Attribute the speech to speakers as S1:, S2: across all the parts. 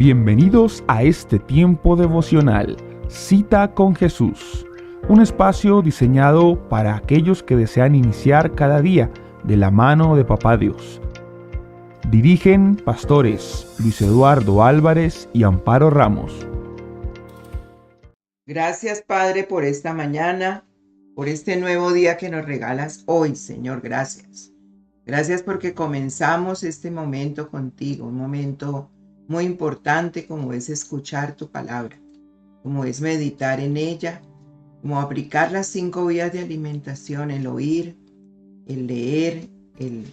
S1: Bienvenidos a este tiempo devocional, Cita con Jesús, un espacio diseñado para aquellos que desean iniciar cada día de la mano de Papá Dios. Dirigen pastores Luis Eduardo Álvarez y Amparo Ramos.
S2: Gracias, Padre, por esta mañana, por este nuevo día que nos regalas hoy, Señor. Gracias. Gracias porque comenzamos este momento contigo, un momento muy importante como es escuchar tu palabra, como es meditar en ella, como aplicar las 5 vías de alimentación, el oír, el leer, el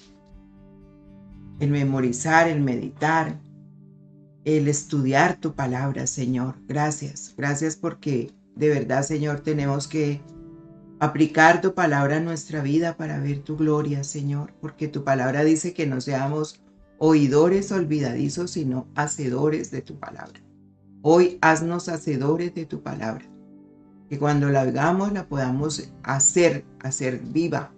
S2: memorizar, el meditar, el estudiar tu palabra, Señor. Gracias. Gracias porque de verdad, Señor, tenemos que aplicar tu palabra en nuestra vida para ver tu gloria, Señor, porque tu palabra dice que no seamos oidores olvidadizos, sino hacedores de tu palabra. Hoy haznos hacedores de tu palabra, que cuando la hagamos la podamos hacer viva,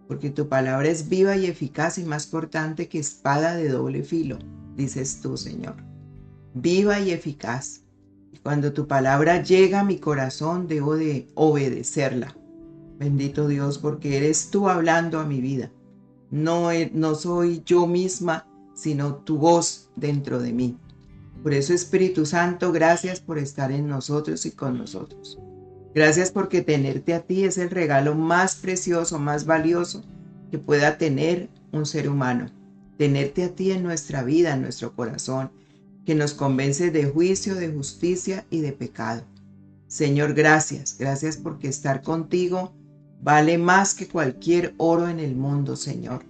S2: porque tu palabra es viva y eficaz y más cortante que espada de doble filo, dices tú, Señor. Viva y eficaz. Y cuando tu palabra llega a mi corazón, debo de obedecerla. Bendito Dios, porque eres tú hablando a mi vida. No soy yo misma, sino tu voz dentro de mí. Por eso, Espíritu Santo, gracias por estar en nosotros y con nosotros. Gracias porque tenerte a ti es el regalo más precioso, más valioso que pueda tener un ser humano. Tenerte a ti en nuestra vida, en nuestro corazón, que nos convence de juicio, de justicia y de pecado. Señor, gracias. Gracias porque estar contigo vale más que cualquier oro en el mundo, Señor.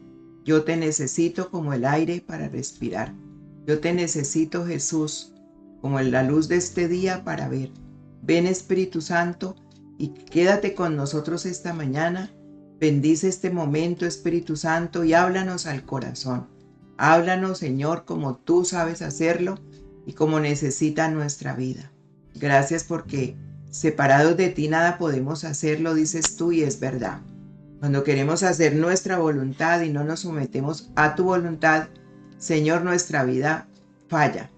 S2: Yo te necesito como el aire para respirar. Yo te necesito, Jesús, como la luz de este día para ver. Ven, Espíritu Santo, y quédate con nosotros esta mañana. Bendice este momento, Espíritu Santo, y háblanos al corazón. Háblanos, Señor, como tú sabes hacerlo y como necesita nuestra vida. Gracias porque separados de ti nada podemos hacerlo, dices tú, y es verdad. Cuando queremos hacer nuestra voluntad y no nos sometemos a tu voluntad, Señor, nuestra vida falla,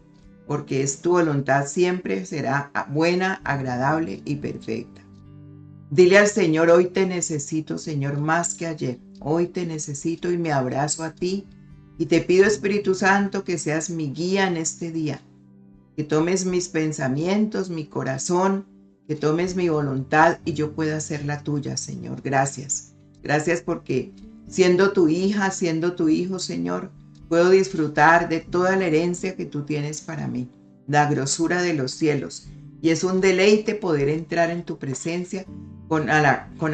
S2: porque es tu voluntad siempre será buena, agradable y perfecta. Dile al Señor, hoy te necesito, Señor, más que ayer. Hoy te necesito y me abrazo a ti y te pido, Espíritu Santo, que seas mi guía en este día, que tomes mis pensamientos, mi corazón, que tomes mi voluntad y yo pueda hacer la tuya, Señor. Gracias. Gracias porque siendo tu hija, siendo tu hijo, Señor, puedo disfrutar de toda la herencia que tú tienes para mí, la grosura de los cielos. Y es un deleite poder entrar en tu presencia con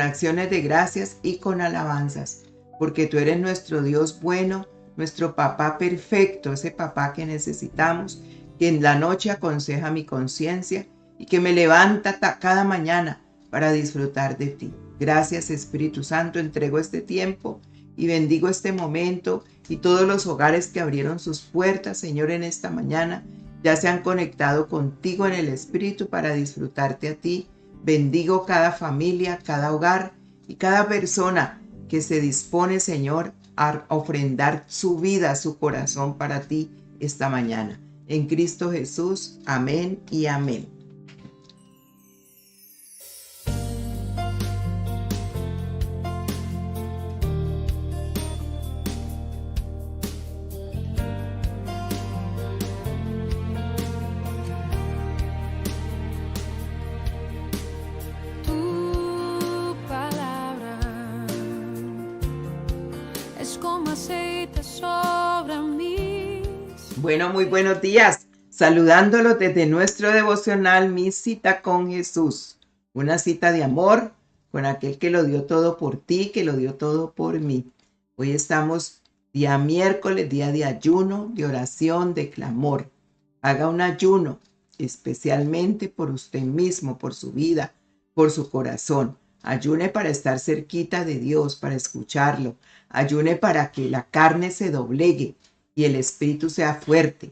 S2: acciones de gracias y con alabanzas, porque tú eres nuestro Dios bueno, nuestro papá perfecto, ese papá que necesitamos, que en la noche aconseja mi conciencia y que me levanta cada mañana para disfrutar de ti. Gracias, Espíritu Santo, entrego este tiempo y bendigo este momento y todos los hogares que abrieron sus puertas, Señor, en esta mañana, ya se han conectado contigo en el Espíritu para disfrutarte a ti. Bendigo cada familia, cada hogar y cada persona que se dispone, Señor, a ofrendar su vida, su corazón para ti esta mañana. En Cristo Jesús, amén y amén.
S3: Tu palabra es como aceite sobre mí.
S2: Bueno, muy buenos días. Saludándolos desde nuestro devocional, mi cita con Jesús. Una cita de amor con aquel que lo dio todo por ti, que lo dio todo por mí. Hoy estamos día miércoles, día de ayuno, de oración, de clamor. Haga un ayuno especialmente por usted mismo, por su vida, por su corazón. Ayune para estar cerquita de Dios, para escucharlo. Ayune para que la carne se doblegue y el espíritu sea fuerte.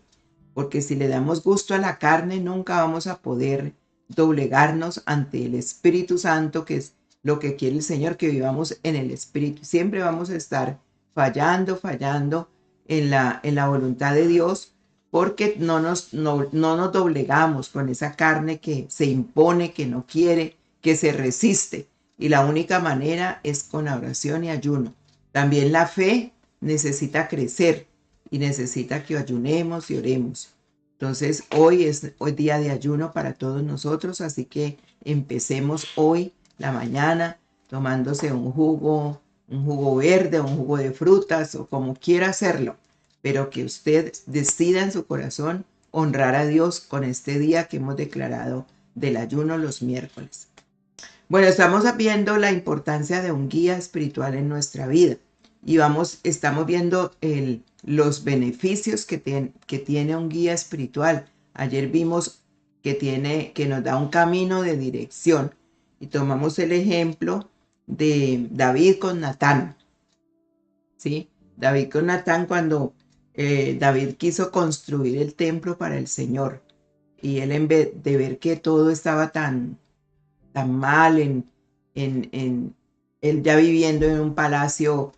S2: Porque si le damos gusto a la carne, nunca vamos a poder doblegarnos ante el Espíritu Santo, que es lo que quiere el Señor, que vivamos en el Espíritu. Siempre vamos a estar fallando en la voluntad de Dios, porque no nos doblegamos con esa carne que se impone, que no quiere, que se resiste. Y la única manera es con oración y ayuno. También la fe necesita crecer y necesita que ayunemos y oremos. Entonces hoy es hoy día de ayuno para todos nosotros, así que empecemos hoy la mañana tomándose un jugo verde, un jugo de frutas o como quiera hacerlo, pero que usted decida en su corazón honrar a Dios con este día que hemos declarado del ayuno los miércoles. Bueno, estamos viendo la importancia de un guía espiritual en nuestra vida y estamos viendo los beneficios que tiene un guía espiritual. Ayer vimos que nos da un camino de dirección y tomamos el ejemplo de David con Natán, ¿sí? David con Natán cuando David quiso construir el templo para el Señor y él en vez de ver que todo estaba tan mal él ya viviendo en un palacio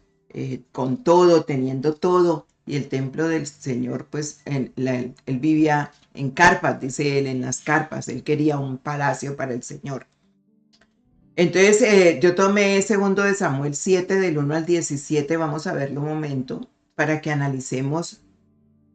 S2: con todo, teniendo todo, y el templo del Señor, pues él vivía en carpas, dice él, en las carpas, él quería un palacio para el Señor. Entonces yo tomé 2 de Samuel 7 del 1 al 17, vamos a verlo un momento, para que analicemos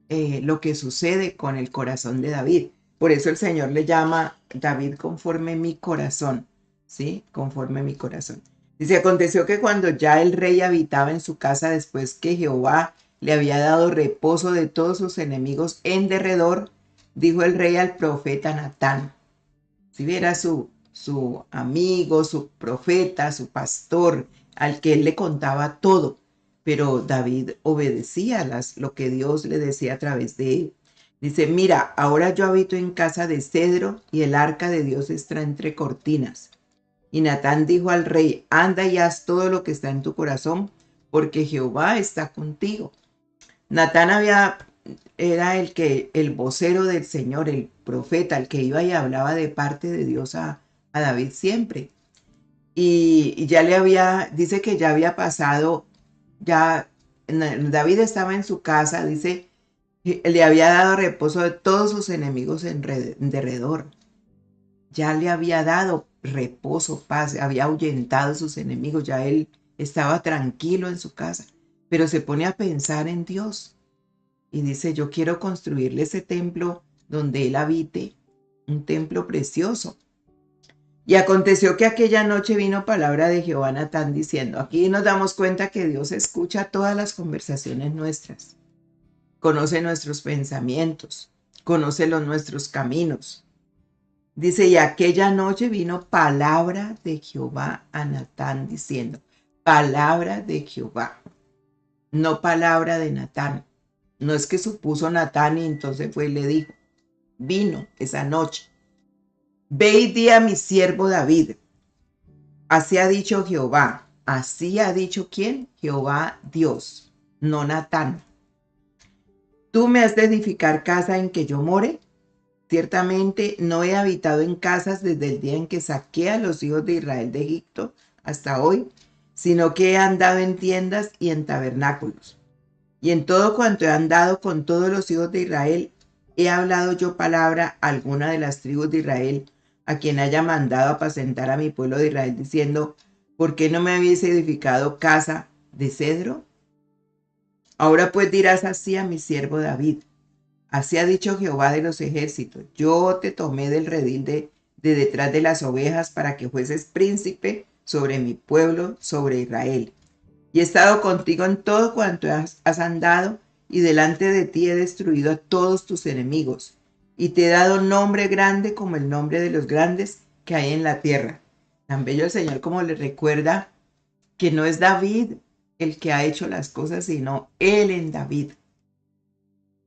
S2: lo que sucede con el corazón de David. Por eso el Señor le llama David conforme mi corazón, ¿sí? Conforme mi corazón. Dice, aconteció que cuando ya el rey habitaba en su casa después que Jehová le había dado reposo de todos sus enemigos en derredor, dijo el rey al profeta Natán. Si viera su amigo, su profeta, su pastor, al que él le contaba todo, pero David obedecía lo que Dios le decía a través de él. Dice, mira, ahora yo habito en casa de cedro y el arca de Dios está entre cortinas. Y Natán dijo al rey, anda y haz todo lo que está en tu corazón, porque Jehová está contigo. Natán era el vocero del Señor, el profeta, el que iba y hablaba de parte de Dios a David siempre. Y ya dice que ya había pasado, David estaba en su casa, dice, le había dado reposo de todos sus enemigos en derredor. Ya le había dado reposo, paz, había ahuyentado a sus enemigos, ya él estaba tranquilo en su casa, pero se pone a pensar en Dios y dice, yo quiero construirle ese templo donde él habite, un templo precioso. Y aconteció que aquella noche vino palabra de Jehová a Natán diciendo, aquí nos damos cuenta que Dios escucha todas las conversaciones nuestras, conoce nuestros pensamientos, conoce nuestros caminos. Dice, y aquella noche vino palabra de Jehová a Natán diciendo, palabra de Jehová, no palabra de Natán. No es que supuso Natán y entonces fue y le dijo, vino esa noche. Ve y di a mi siervo David, así ha dicho Jehová, así ha dicho ¿quién? Jehová Dios, no Natán. ¿Tú me has de edificar casa en que yo more? Ciertamente no he habitado en casas desde el día en que saqué a los hijos de Israel de Egipto hasta hoy, sino que he andado en tiendas y en tabernáculos. Y en todo cuanto he andado con todos los hijos de Israel, he hablado yo palabra a alguna de las tribus de Israel, a quien haya mandado apacentar a mi pueblo de Israel, diciendo, ¿por qué no me habéis edificado casa de cedro? Ahora pues dirás así a mi siervo David, así ha dicho Jehová de los ejércitos, yo te tomé del redil de detrás de las ovejas para que fueses príncipe sobre mi pueblo, sobre Israel. Y he estado contigo en todo cuanto has andado, y delante de ti he destruido a todos tus enemigos, y te he dado nombre grande como el nombre de los grandes que hay en la tierra. Tan bello el Señor como le recuerda que no es David el que ha hecho las cosas, sino él en David.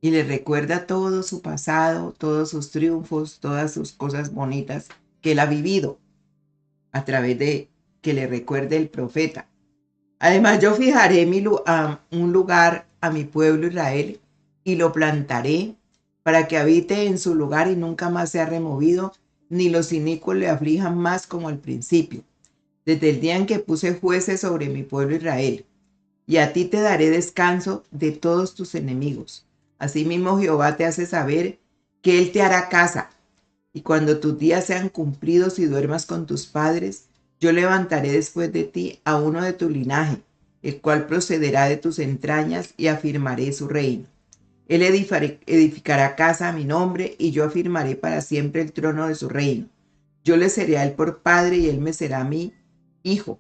S2: Y le recuerda todo su pasado, todos sus triunfos, todas sus cosas bonitas que él ha vivido a través de que le recuerde el profeta. Además, yo fijaré un lugar a mi pueblo Israel y lo plantaré para que habite en su lugar y nunca más sea removido, ni los inicuos le aflijan más como al principio, desde el día en que puse jueces sobre mi pueblo Israel. Y a ti te daré descanso de todos tus enemigos. Asimismo Jehová te hace saber que Él te hará casa, y cuando tus días sean cumplidos y duermas con tus padres, yo levantaré después de ti a uno de tu linaje, el cual procederá de tus entrañas, y afirmaré su reino. Él edificará casa a mi nombre, y yo afirmaré para siempre el trono de su reino. Yo le seré a él por padre, y él me será mi hijo.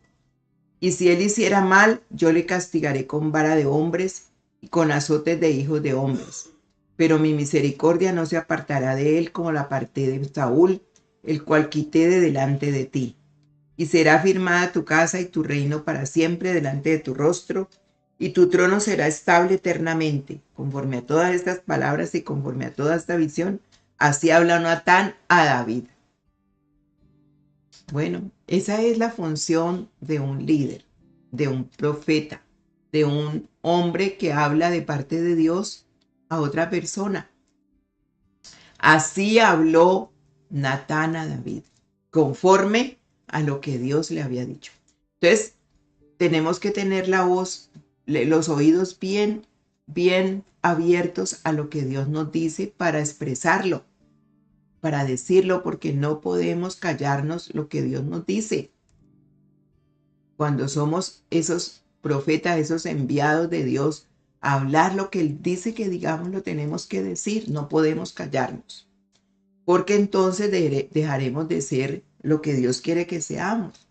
S2: Y si él hiciera mal, yo le castigaré con vara de hombres y con azotes de hijos de hombres. Pero mi misericordia no se apartará de él como la aparté de Saúl, el cual quité de delante de ti. Y será afirmada tu casa y tu reino para siempre delante de tu rostro, y tu trono será estable eternamente. Conforme a todas estas palabras y conforme a toda esta visión, así habla Natán a David. Bueno, esa es la función de un líder, de un profeta, de un hombre que habla de parte de Dios a otra persona. Así habló Natán a David, conforme a lo que Dios le había dicho. Entonces, tenemos que tener la voz, los oídos bien abiertos a lo que Dios nos dice para expresarlo, para decirlo, porque no podemos callarnos lo que Dios nos dice. Cuando somos esos profetas, esos enviados de Dios, a hablar lo que Él dice que digamos, lo tenemos que decir, no podemos callarnos. Porque entonces dejaremos de ser lo que Dios quiere que seamos.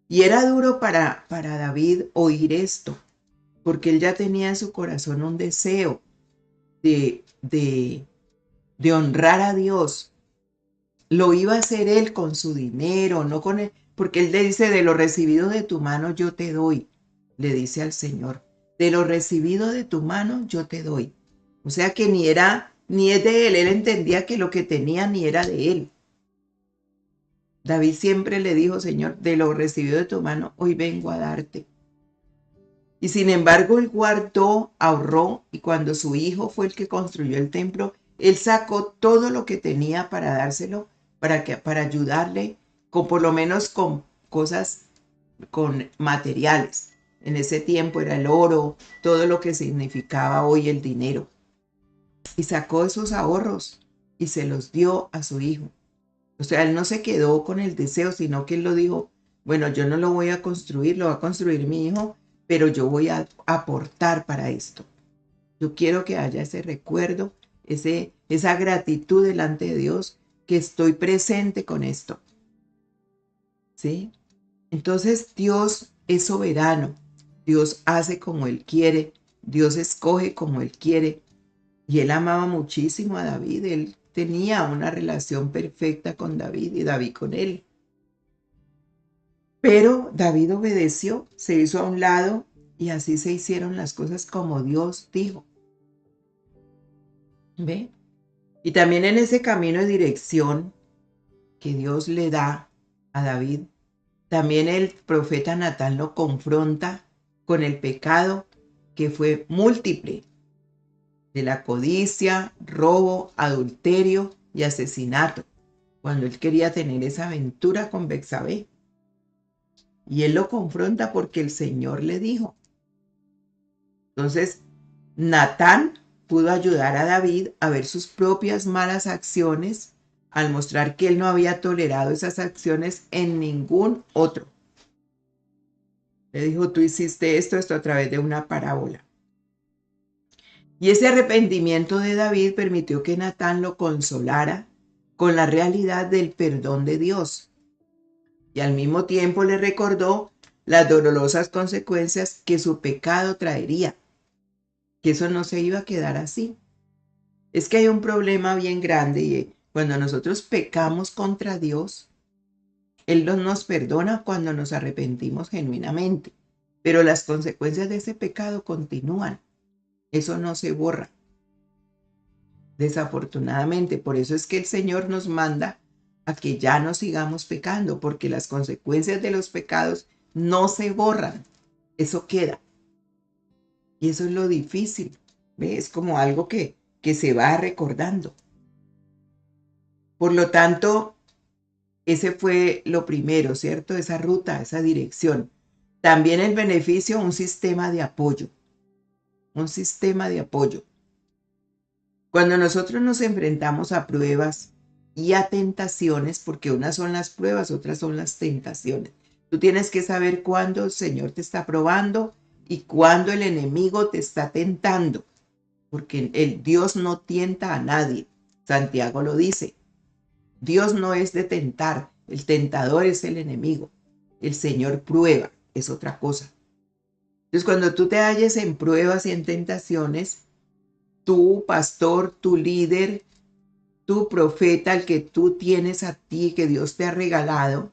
S2: Y era duro para David oír esto, porque él ya tenía en su corazón un deseo de honrar a Dios. Lo iba a hacer él con su dinero, no con él, porque él le dice, de lo recibido de tu mano yo te doy, le dice al Señor, de lo recibido de tu mano yo te doy. O sea que ni es de él entendía que lo que tenía ni era de él. David siempre le dijo, Señor, de lo recibido de tu mano, hoy vengo a darte. Y sin embargo, él guardó, ahorró, y cuando su hijo fue el que construyó el templo, él sacó todo lo que tenía para dárselo, para ayudarle, por lo menos con cosas, con materiales. En ese tiempo era el oro, todo lo que significaba hoy el dinero. Y sacó esos ahorros y se los dio a su hijo. O sea, él no se quedó con el deseo, sino que él lo dijo, bueno, yo no lo voy a construir, lo va a construir mi hijo, pero yo voy a aportar para esto. Yo quiero que haya ese recuerdo, esa gratitud delante de Dios, que estoy presente con esto. ¿Sí? Entonces Dios es soberano, Dios hace como Él quiere, Dios escoge como Él quiere. Y Él amaba muchísimo a David, Él tenía una relación perfecta con David y David con él. Pero David obedeció, se hizo a un lado y así se hicieron las cosas como Dios dijo. ¿Ve? Y también en ese camino de dirección que Dios le da a David, también el profeta Natán lo confronta con el pecado que fue múltiple, de la codicia, robo, adulterio y asesinato, cuando él quería tener esa aventura con Betsabé. Y él lo confronta porque el Señor le dijo. Entonces, Natán pudo ayudar a David a ver sus propias malas acciones al mostrar que él no había tolerado esas acciones en ningún otro. Le dijo, tú hiciste esto a través de una parábola. Y ese arrepentimiento de David permitió que Natán lo consolara con la realidad del perdón de Dios. Y al mismo tiempo le recordó las dolorosas consecuencias que su pecado traería, que eso no se iba a quedar así. Es que hay un problema bien grande y cuando nosotros pecamos contra Dios, Él nos perdona cuando nos arrepentimos genuinamente, pero las consecuencias de ese pecado continúan. Eso no se borra. Desafortunadamente, por eso es que el Señor nos manda a que ya no sigamos pecando, porque las consecuencias de los pecados no se borran. Eso queda. Y eso es lo difícil. ¿Ve? Es como algo que se va recordando. Por lo tanto, ese fue lo primero, ¿cierto? Esa ruta, esa dirección. También el beneficio, un sistema de apoyo. Un sistema de apoyo. Cuando nosotros nos enfrentamos a pruebas y a tentaciones, porque unas son las pruebas, otras son las tentaciones, tú tienes que saber cuándo el Señor te está probando y cuándo el enemigo te está tentando, porque el Dios no tienta a nadie. Santiago lo dice. Dios no es de tentar, el tentador es el enemigo. El Señor prueba, es otra cosa. Entonces, cuando tú te halles en pruebas y en tentaciones, tu pastor, tu líder, tu profeta, el que tú tienes a ti, que Dios te ha regalado,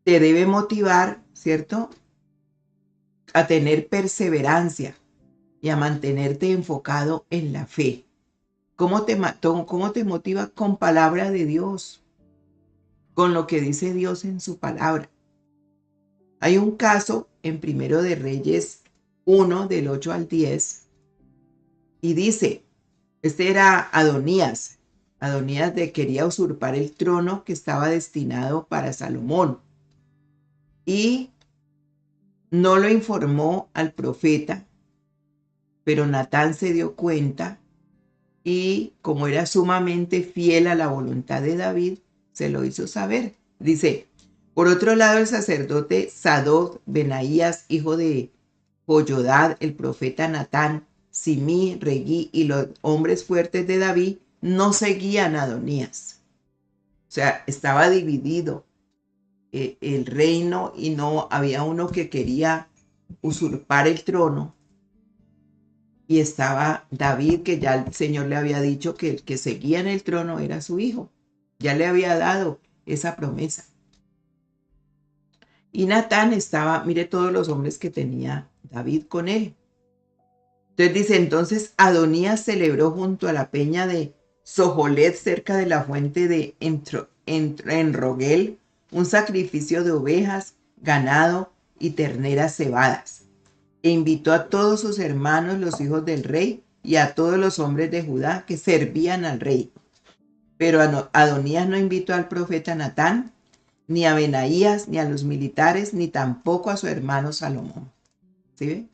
S2: te debe motivar, ¿cierto?, a tener perseverancia y a mantenerte enfocado en la fe. ¿Cómo te motiva? Con palabra de Dios, con lo que dice Dios en su palabra. Hay un caso en Primero de Reyes 1, del 8 al 10, y dice, este era Adonías. Adonías quería usurpar el trono que estaba destinado para Salomón. Y no lo informó al profeta, pero Natán se dio cuenta y como era sumamente fiel a la voluntad de David, se lo hizo saber. Dice, por otro lado, el sacerdote Sadoc, Benaías, hijo de Joyadá, el profeta Natán, Simí, Regí y los hombres fuertes de David no seguían a Adonías. O sea, estaba dividido el reino y no había uno que quería usurpar el trono. Y estaba David, que ya el Señor le había dicho que el que seguía en el trono era su hijo. Ya le había dado esa promesa. Y Natán estaba, mire todos los hombres que tenía David con él. Entonces dice, entonces Adonías celebró junto a la peña de Sojolet, cerca de la fuente de Enrogel, un sacrificio de ovejas, ganado y terneras cebadas. E invitó a todos sus hermanos, los hijos del rey, y a todos los hombres de Judá que servían al rey. Pero Adonías no invitó al profeta Natán, ni a Benaías, ni a los militares, ni tampoco a su hermano Salomón. ¿Sí ve?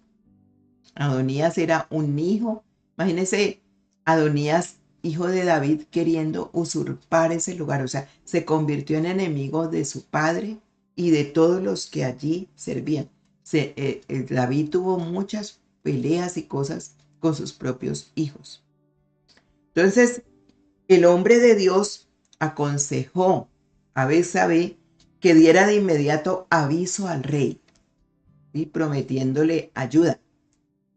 S2: Adonías era un hijo. Imagínense, Adonías, hijo de David, queriendo usurpar ese lugar. O sea, se convirtió en enemigo de su padre y de todos los que allí servían. David tuvo muchas peleas y cosas con sus propios hijos. Entonces, el hombre de Dios aconsejó a Betsabé que diera de inmediato aviso al rey, ¿sí?, prometiéndole ayuda.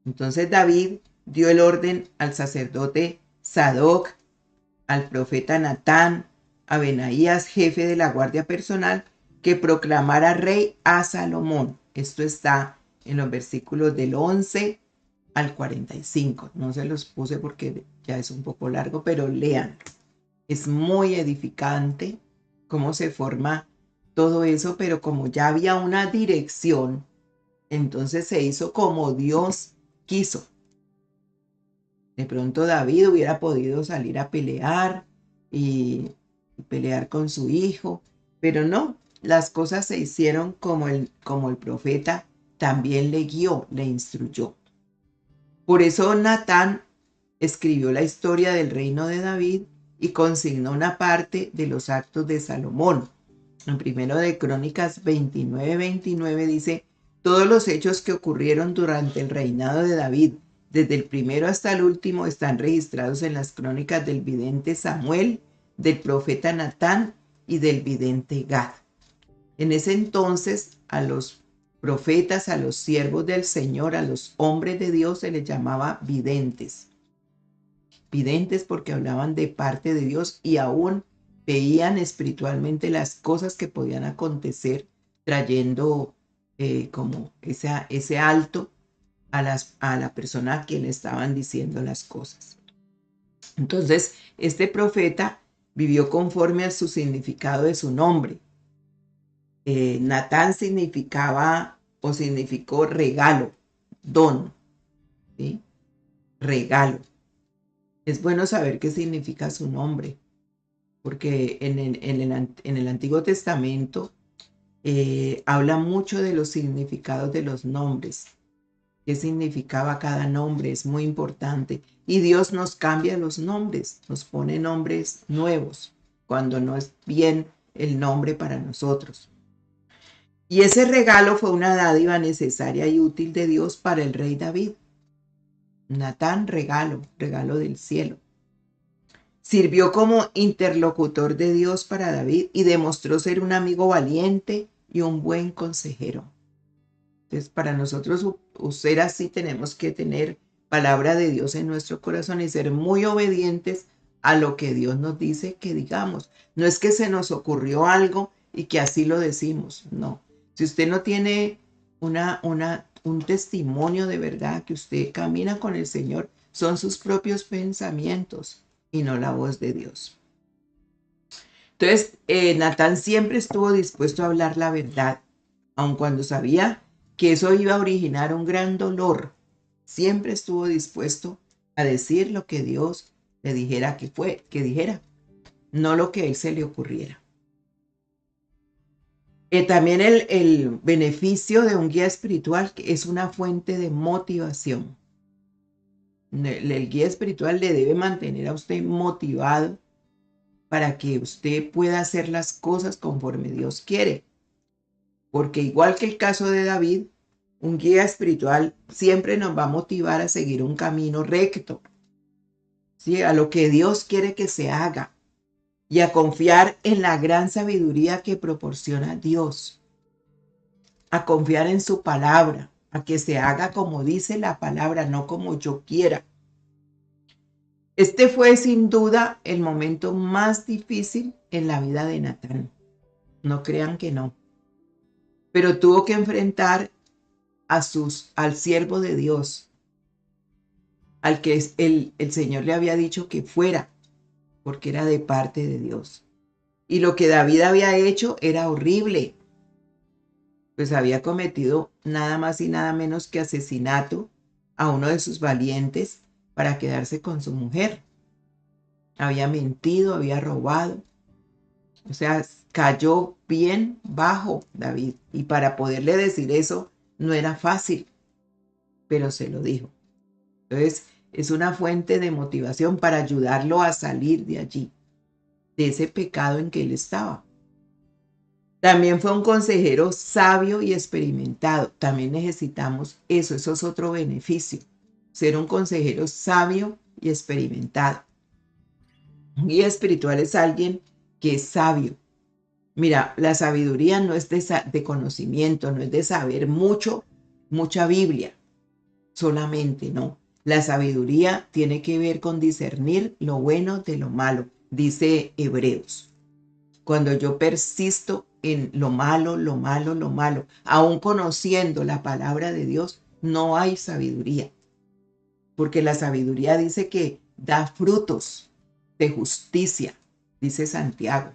S2: Entonces David dio el orden al sacerdote Sadoc, al profeta Natán, a Benaías, jefe de la guardia personal, que proclamara rey a Salomón. Esto está en los versículos del 11 al 45. No se los puse porque ya es un poco largo, pero lean. Es muy edificante cómo se forma todo eso, pero como ya había una dirección, entonces se hizo como Dios quiso. De pronto David hubiera podido salir a pelear y pelear con su hijo, pero no, las cosas se hicieron como el profeta también le guió, le instruyó. Por eso Natán escribió la historia del reino de David y consignó una parte de los actos de Salomón. En Primero de Crónicas 29:29 dice, todos los hechos que ocurrieron durante el reinado de David, desde el primero hasta el último, están registrados en las crónicas del vidente Samuel, del profeta Natán y del vidente Gad. En ese entonces, a los profetas, a los siervos del Señor, a los hombres de Dios se les llamaba videntes. Videntes porque hablaban de parte de Dios y aún veían espiritualmente las cosas que podían acontecer, trayendo como ese alto a la persona a quien le estaban diciendo las cosas. Entonces, este profeta vivió conforme a su significado de su nombre. Natán significó regalo, don, ¿sí? Regalo. Es bueno saber qué significa su nombre, porque en el Antiguo Testamento habla mucho de los significados de los nombres. qué significaba cada nombre, es muy importante. Y Dios nos cambia los nombres, nos pone nombres nuevos cuando no es bien el nombre para nosotros. Y ese regalo fue una dádiva necesaria y útil de Dios para el rey David. Natán, regalo del cielo. Sirvió como interlocutor de Dios para David y demostró ser un amigo valiente y un buen consejero. Entonces, para nosotros ser así, tenemos que tener palabra de Dios en nuestro corazón y ser muy obedientes a lo que Dios nos dice que digamos. No es que se nos ocurrió algo y que así lo decimos, no. Si usted no tiene un testimonio de verdad que usted camina con el Señor, son sus propios pensamientos y no la voz de Dios. Entonces, Natán siempre estuvo dispuesto a hablar la verdad, aun cuando sabía que eso iba a originar un gran dolor. Siempre estuvo dispuesto a decir lo que Dios le dijera que dijera, no lo que a él se le ocurriera. También el beneficio de un guía espiritual es una fuente de motivación. El guía espiritual le debe mantener a usted motivado para que usted pueda hacer las cosas conforme Dios quiere. Porque igual que el caso de David, un guía espiritual siempre nos va a motivar a seguir un camino recto, ¿sí? A lo que Dios quiere que se haga y a confiar en la gran sabiduría que proporciona Dios, a confiar en su palabra, a que se haga como dice la palabra, no como yo quiera. Este fue sin duda el momento más difícil en la vida de Natán. No crean que no. Pero tuvo que enfrentar al siervo de Dios, al que el Señor le había dicho que fuera, porque era de parte de Dios. Y lo que David había hecho era horrible, pues había cometido nada más y nada menos que asesinato a uno de sus valientes para quedarse con su mujer. Había mentido, había robado. O sea, cayó bien bajo David. Y para poderle decir eso no era fácil, pero se lo dijo. Entonces, es una fuente de motivación para ayudarlo a salir de allí, de ese pecado en que él estaba. También fue un consejero sabio y experimentado. También necesitamos eso es otro beneficio, ser un consejero sabio y experimentado. Un guía espiritual es alguien que es sabio. Mira, la sabiduría no es de conocimiento, no es de saber mucha Biblia, solamente no. La sabiduría tiene que ver con discernir lo bueno de lo malo, dice Hebreos. Cuando yo persisto en lo malo, aún conociendo la palabra de Dios, no hay sabiduría. Porque la sabiduría dice que da frutos de justicia, dice Santiago.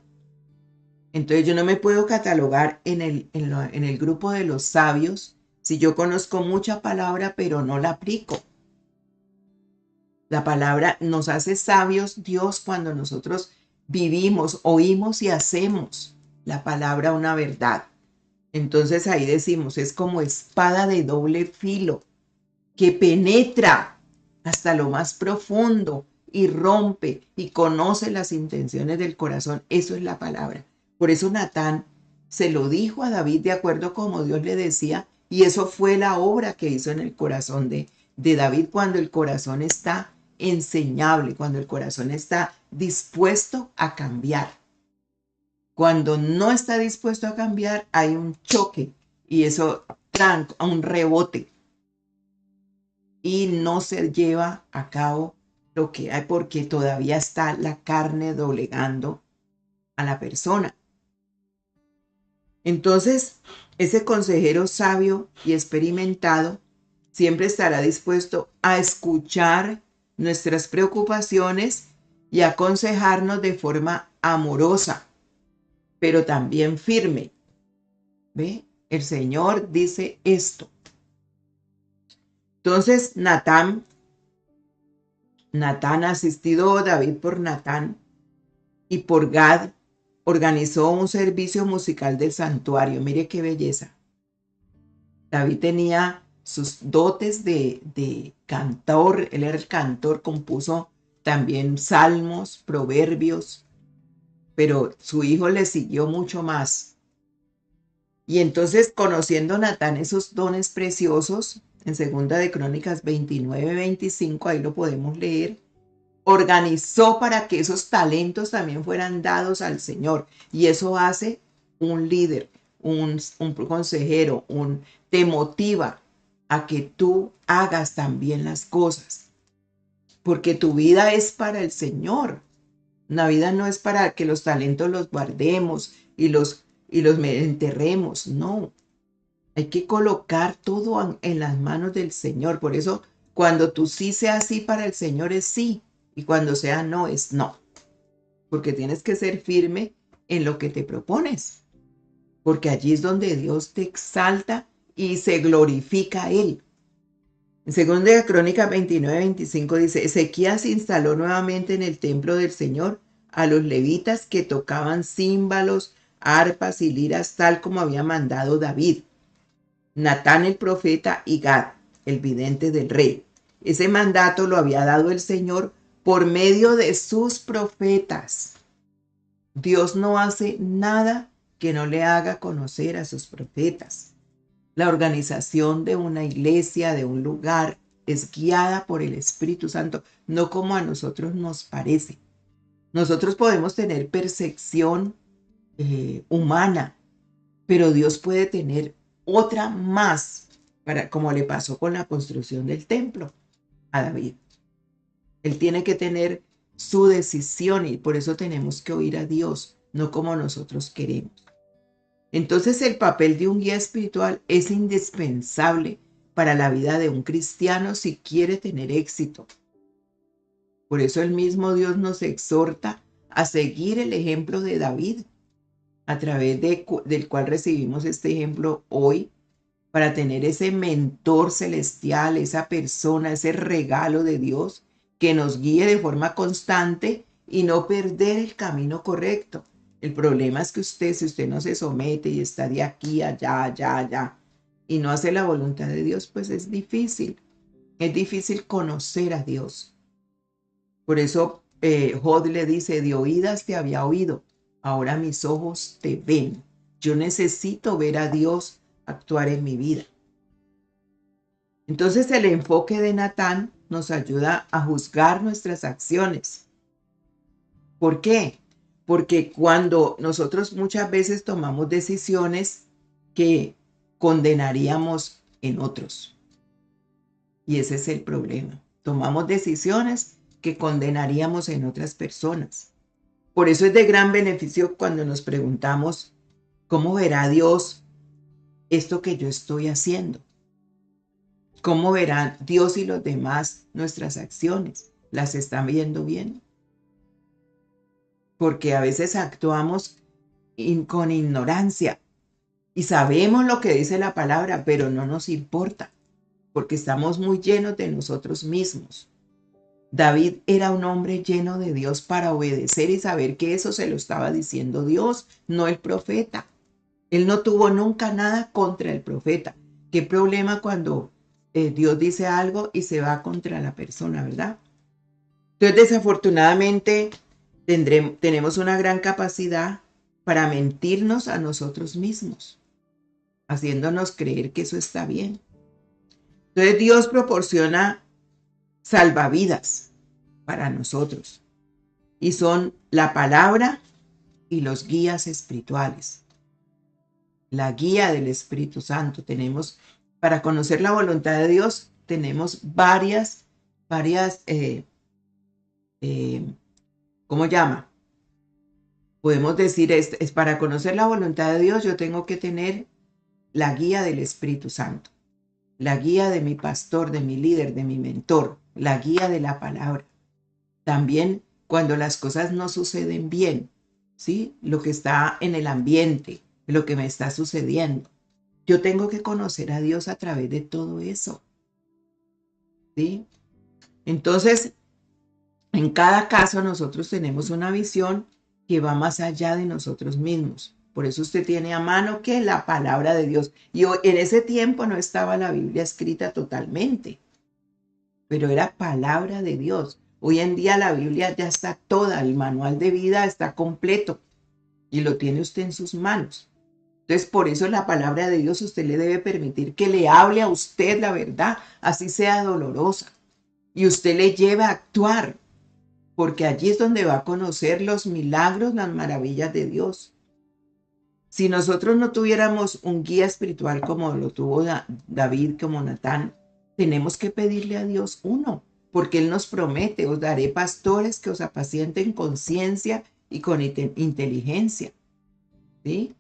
S2: Entonces yo no me puedo catalogar en el grupo de los sabios si yo conozco mucha palabra pero no la aplico. La palabra nos hace sabios Dios cuando nosotros vivimos, oímos y hacemos la palabra una verdad. Entonces ahí decimos, es como espada de doble filo que penetra hasta lo más profundo y rompe y conoce las intenciones del corazón. Eso es la palabra. Por eso Natán se lo dijo a David de acuerdo como Dios le decía, y eso fue la obra que hizo en el corazón de David cuando el corazón está enseñable, cuando el corazón está dispuesto a cambiar. Cuando no está dispuesto a cambiar, hay un choque y eso tranca, un rebote. Y no se lleva a cabo lo que hay porque todavía está la carne doblegando a la persona. Entonces, ese consejero sabio y experimentado siempre estará dispuesto a escuchar nuestras preocupaciones y aconsejarnos de forma amorosa, pero también firme. ¿Ve? El Señor dice esto. Entonces, Natán, asistido David por Natán y por Gad, organizó un servicio musical del santuario. Mire qué belleza. David tenía sus dotes de cantor. Él era el cantor, compuso también salmos, proverbios, pero su hijo le siguió mucho más. Y entonces, conociendo Natán esos dones preciosos, en Segunda de Crónicas 29-25, ahí lo podemos leer, organizó para que esos talentos también fueran dados al Señor. Y eso hace un líder, un consejero, te motiva a que tú hagas también las cosas. Porque tu vida es para el Señor. La vida no es para que los talentos los guardemos y los enterremos. No, hay que colocar todo en las manos del Señor. Por eso, cuando tu sí sea sí para el Señor es sí. Y cuando sea no es no. Porque tienes que ser firme en lo que te propones. Porque allí es donde Dios te exalta y se glorifica a Él. En 2 de Crónicas 29-25 dice, Ezequías instaló nuevamente en el templo del Señor a los levitas que tocaban címbalos, arpas y liras, tal como había mandado David, Natán el profeta y Gad, el vidente del rey. Ese mandato lo había dado el Señor por medio de sus profetas. Dios no hace nada que no le haga conocer a sus profetas. La organización de una iglesia, de un lugar, es guiada por el Espíritu Santo, no como a nosotros nos parece. Nosotros podemos tener percepción humana, pero Dios puede tener otra más, como le pasó con la construcción del templo a David. Él tiene que tener su decisión y por eso tenemos que oír a Dios, no como nosotros queremos. Entonces el papel de un guía espiritual es indispensable para la vida de un cristiano si quiere tener éxito. Por eso el mismo Dios nos exhorta a seguir el ejemplo de David, a través del cual recibimos este ejemplo hoy, para tener ese mentor celestial, esa persona, ese regalo de Dios que nos guíe de forma constante y no perder el camino correcto. El problema es que si usted no se somete y está de aquí, allá, y no hace la voluntad de Dios, pues es difícil. Es difícil conocer a Dios. Por eso Jod le dice, de oídas te había oído, ahora mis ojos te ven. Yo necesito ver a Dios actuar en mi vida. Entonces el enfoque de Natán nos ayuda a juzgar nuestras acciones. ¿Por qué? Porque cuando nosotros muchas veces tomamos decisiones que condenaríamos en otros. Y ese es el problema. Tomamos decisiones que condenaríamos en otras personas. Por eso es de gran beneficio cuando nos preguntamos, ¿cómo verá Dios esto que yo estoy haciendo? ¿Cómo verán Dios y los demás nuestras acciones? ¿Las están viendo bien? Porque a veces actuamos con ignorancia y sabemos lo que dice la palabra, pero no nos importa, porque estamos muy llenos de nosotros mismos. David era un hombre lleno de Dios para obedecer y saber que eso se lo estaba diciendo Dios, no el profeta. Él no tuvo nunca nada contra el profeta. ¿Qué problema cuando Dios dice algo y se va contra la persona, verdad? Entonces, desafortunadamente, tenemos una gran capacidad para mentirnos a nosotros mismos, haciéndonos creer que eso está bien. Entonces, Dios proporciona salvavidas para nosotros y son la palabra y los guías espirituales. La guía del Espíritu Santo. Para conocer la voluntad de Dios, tenemos varias, ¿cómo llama? Podemos decir, es para conocer la voluntad de Dios, yo tengo que tener la guía del Espíritu Santo, la guía de mi pastor, de mi líder, de mi mentor, la guía de la palabra. También cuando las cosas no suceden bien, ¿sí? Lo que está en el ambiente, lo que me está sucediendo. Yo tengo que conocer a Dios a través de todo eso, ¿sí? Entonces, en cada caso nosotros tenemos una visión que va más allá de nosotros mismos. Por eso usted tiene a mano que la palabra de Dios. Y en ese tiempo no estaba la Biblia escrita totalmente, pero era palabra de Dios. Hoy en día la Biblia ya está toda, el manual de vida está completo y lo tiene usted en sus manos. Entonces, por eso la palabra de Dios usted le debe permitir que le hable a usted la verdad, así sea dolorosa, y usted le lleve a actuar, porque allí es donde va a conocer los milagros, las maravillas de Dios. Si nosotros no tuviéramos un guía espiritual como lo tuvo David, como Natán, tenemos que pedirle a Dios uno, porque Él nos promete: os daré pastores que os apacienten con ciencia y con inteligencia, ¿sí?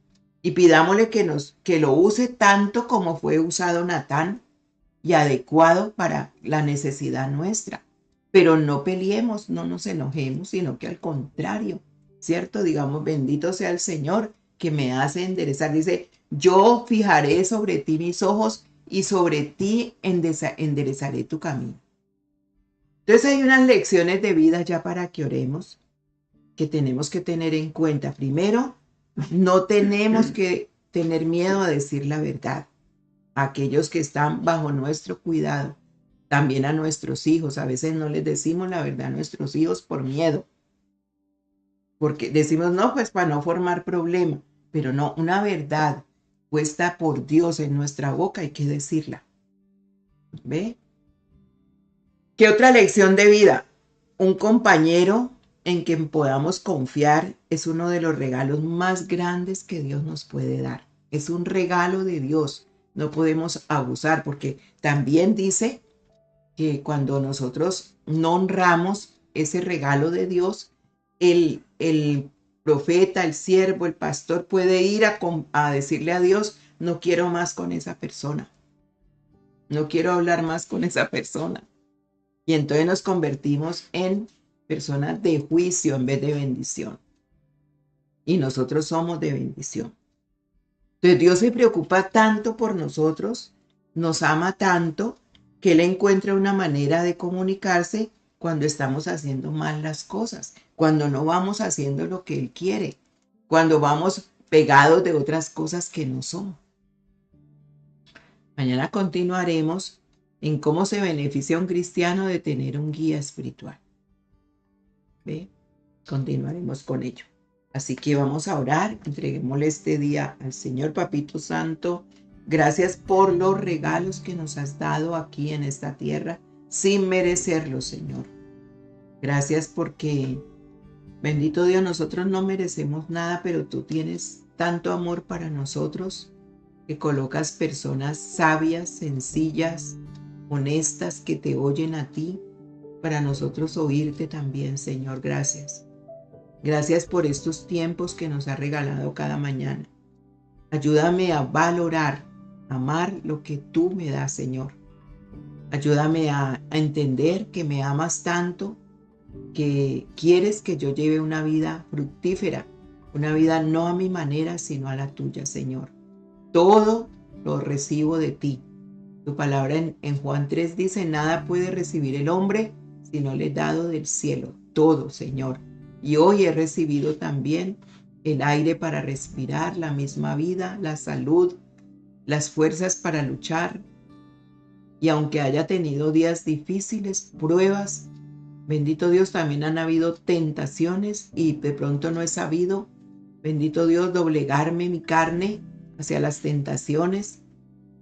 S2: Y pidámosle que lo use tanto como fue usado Natán y adecuado para la necesidad nuestra. Pero no peleemos, no nos enojemos, sino que al contrario, ¿cierto? Digamos, bendito sea el Señor que me hace enderezar. Dice, yo fijaré sobre ti mis ojos y sobre ti enderezaré tu camino. Entonces hay unas lecciones de vida ya para que oremos, que tenemos que tener en cuenta. Primero, no tenemos que tener miedo a decir la verdad a aquellos que están bajo nuestro cuidado, también a nuestros hijos. A veces no les decimos la verdad a nuestros hijos por miedo, porque decimos no, pues para no formar problema, pero no, una verdad puesta por Dios en nuestra boca hay que decirla. ¿Ve? ¿Qué otra lección de vida? Un compañero en quien podamos confiar es uno de los regalos más grandes que Dios nos puede dar. Es un regalo de Dios. No podemos abusar, porque también dice que cuando nosotros no honramos ese regalo de Dios, el profeta, el siervo, el pastor puede ir a decirle a Dios: no quiero más con esa persona. No quiero hablar más con esa persona. Y entonces nos convertimos en personas de juicio en vez de bendición. Y nosotros somos de bendición. Entonces Dios se preocupa tanto por nosotros, nos ama tanto, que Él encuentra una manera de comunicarse cuando estamos haciendo mal las cosas, cuando no vamos haciendo lo que Él quiere, cuando vamos pegados de otras cosas que no son. Mañana continuaremos en cómo se beneficia un cristiano de tener un guía espiritual. ¿Ve? Continuaremos con ello. Así que vamos a orar, entreguémosle este día al Señor. Papito Santo, gracias por los regalos que nos has dado aquí en esta tierra sin merecerlos, Señor. Gracias porque, bendito Dios, nosotros no merecemos nada, pero tú tienes tanto amor para nosotros que colocas personas sabias, sencillas, honestas, que te oyen a ti, para nosotros oírte también, Señor. Gracias. Gracias por estos tiempos que nos has regalado cada mañana. Ayúdame a valorar, amar lo que tú me das, Señor. Ayúdame a entender que me amas tanto, que quieres que yo lleve una vida fructífera, una vida no a mi manera, sino a la tuya, Señor. Todo lo recibo de ti. Tu palabra en Juan 3 dice, nada puede recibir el hombre si no le he dado del cielo. Todo, Señor. Y hoy he recibido también el aire para respirar, la misma vida, la salud, las fuerzas para luchar. Y aunque haya tenido días difíciles, pruebas, bendito Dios, también han habido tentaciones y de pronto no he sabido, bendito Dios, doblegarme mi carne hacia las tentaciones.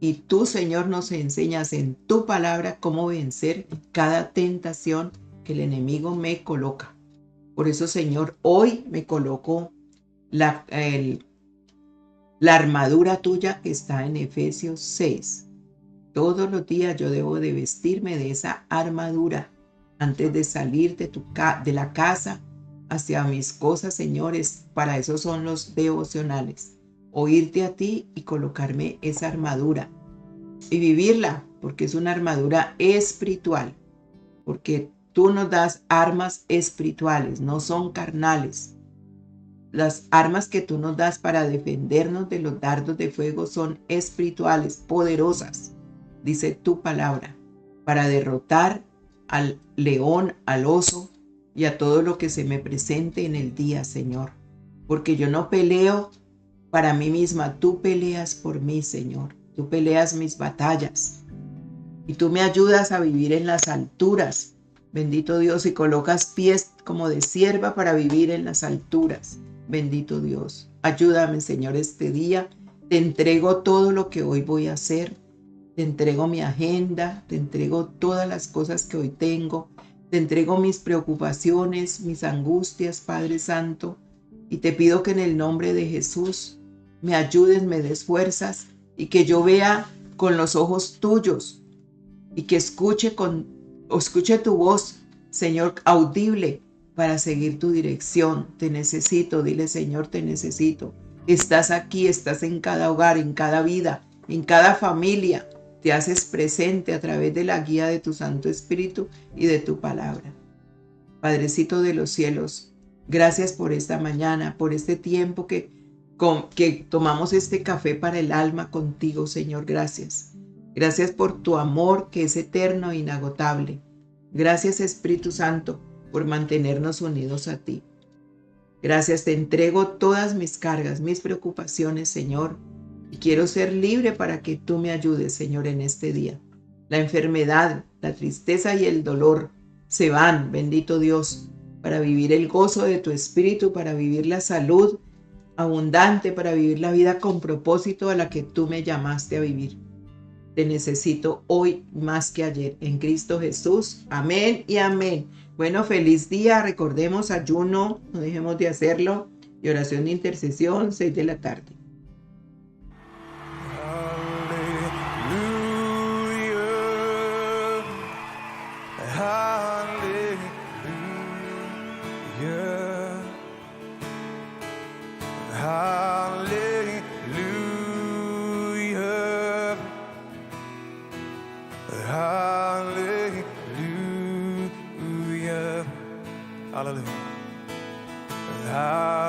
S2: Y tú, Señor, nos enseñas en tu palabra cómo vencer cada tentación que el enemigo me coloca. Por eso, Señor, hoy me coloco la armadura tuya que está en Efesios 6. Todos los días yo debo de vestirme de esa armadura antes de salir de la casa hacia mis cosas, señores. Para eso son los devocionales. Oírte a ti y colocarme esa armadura y vivirla, porque es una armadura espiritual, porque tú nos das armas espirituales, no son carnales. Las armas que tú nos das para defendernos de los dardos de fuego son espirituales, poderosas, dice tu palabra, para derrotar al león, al oso y a todo lo que se me presente en el día, Señor. Porque yo no peleo para mí misma. Tú peleas por mí, Señor. Tú peleas mis batallas. Y tú me ayudas a vivir en las alturas. Bendito Dios, y colocas pies como de sierva para vivir en las alturas. Bendito Dios. Ayúdame, Señor, este día. Te entrego todo lo que hoy voy a hacer. Te entrego mi agenda. Te entrego todas las cosas que hoy tengo. Te entrego mis preocupaciones, mis angustias, Padre Santo. Y te pido que en el nombre de Jesús me ayudes, me des fuerzas y que yo vea con los ojos tuyos y que escuche tu voz, Señor, audible para seguir tu dirección. Te necesito, dile, Señor, te necesito. Estás aquí, estás en cada hogar, en cada vida, en cada familia. Te haces presente a través de la guía de tu Santo Espíritu y de tu palabra. Padrecito de los cielos, gracias por esta mañana, por este tiempo que tomamos este café para el alma contigo, Señor. Gracias. Gracias por tu amor que es eterno e inagotable. Gracias, Espíritu Santo, por mantenernos unidos a ti. Gracias, te entrego todas mis cargas, mis preocupaciones, Señor. Y quiero ser libre para que tú me ayudes, Señor, en este día. La enfermedad, la tristeza y el dolor se van, bendito Dios, para vivir el gozo de tu Espíritu, para vivir la salud abundante, para vivir la vida con propósito a la que tú me llamaste a vivir. Te necesito hoy más que ayer, en Cristo Jesús. Amén y amén. Bueno, feliz día. Recordemos ayuno, no dejemos de hacerlo. Y oración de intercesión, 6 de la tarde.
S4: Hallelujah. Hallelujah.